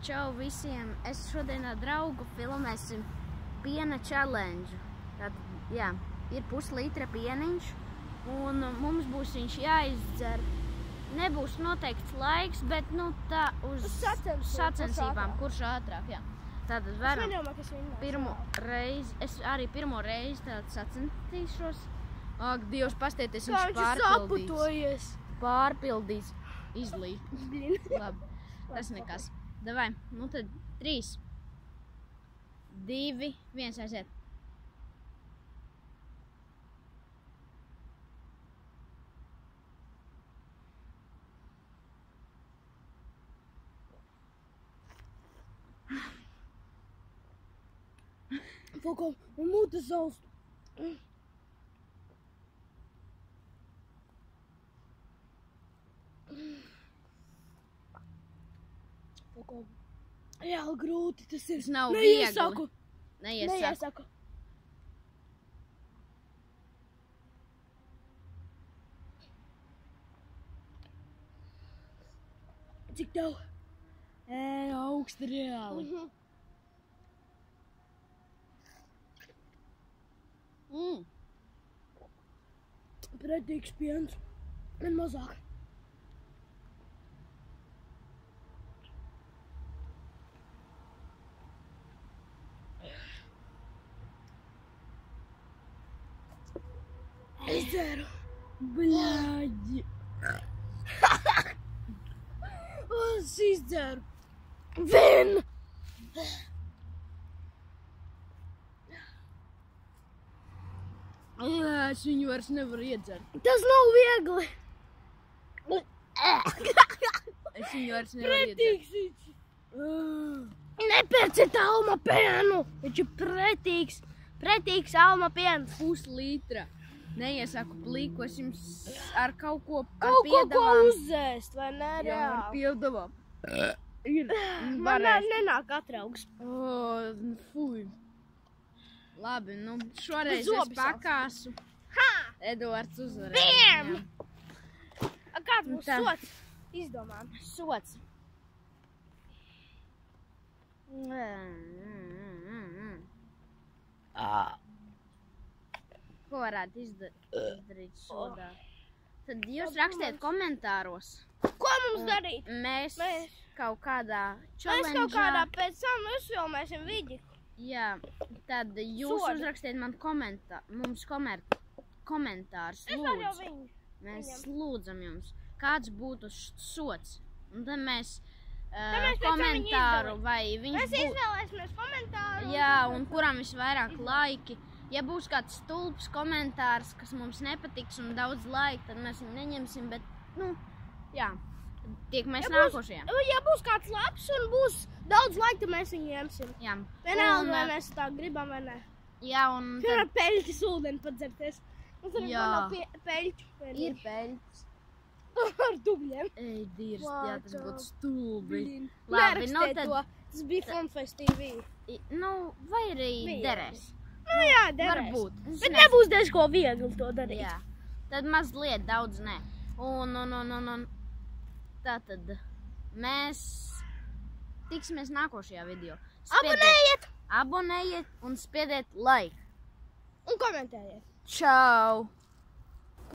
Čau visiem! Es šodien ar draugu filmēsim piena challenge. Tātad, jā, ir puslitra pieniņš un mums būs viņš jāizdzer. Nebūs noteikts laiks, bet nu tā uz sacensībām, kurš ātrāk, jā. Tātad varam pirmo reizi tātad sacensīšos. Ak, Dievs, pastieties, viņš pārpildīs, izlīt. Labi, tas nekas. Davai, nu tad 3, 2, 1, aiziet. Fogo, man mūte zaust. Fogo, jā, grūti tas ir. Tas nav viegli. Neiesaku. Cik tev? Augsti reāli. Pretīgs piens. Man mazāk. Es dzeru. Bļaģi. Es izdzeru. Vien! Es viņu vairs nevaru iedzert. Tas nav viegli. Es viņu vairs nevaru iedzert. Nepērciet alma pienu. Viņš ir pretīgs alma piens. Puslitra. Neiesaku pliku, es jums ar kaut ko uzēst, vai ne? Jā, ar piedavām. Man nenāk atraugs. Fuj. Labi, nu šoreiz es pakāsu. Eduards uzvarēja. Biem! Kāds būs sots? Izdomājam. Sots. Ko varētu izdarīt sodā? Tad jūs rakstiet komentāros. Ko mums darīt? Mēs kaut kādā challenge'ā. Mēs kaut kādā pēc tam uzfilmēsim vidi. Jā, tad jūs uzrakstiet man komentārus, lūdzu. Mēs lūdzam jums, kāds būtu sots. Un tad mēs komentāru vai viņš būtu. Mēs izvēlēsimies komentāru. Jā, un kuram visvairāk laiki. Ja būs kāds stulbs komentārs, kas mums nepatiks un daudz laika, tad mēs viņu neņemsim, bet, nu, jā. Tiekamies nākošajā. Ja būs kāds labs un būs daudz laika, tad mēs viņu ņemsim. Jā. Vienalga, vai mēs tā gribam, vai ne. Jā, un... Piemēram, peļķis ūdeni padzerties. Jā. Peļķu. Ir peļķis. Ar dubļiem. Ej, dirst, jā, tas būtu stulbi. Labi, nu tad... Tas bija Funfest TV. Nu, vai arī derēs. Nu jā, derēs. Varbūt. Bet nebūs diezko viegli to darīt. Jā. Tad mazliet daudz ne. Un... Tātad mēs tiksimies nākošajā video. Abonējiet! Abonējiet un spiediet like. Un komentējiet. Čau!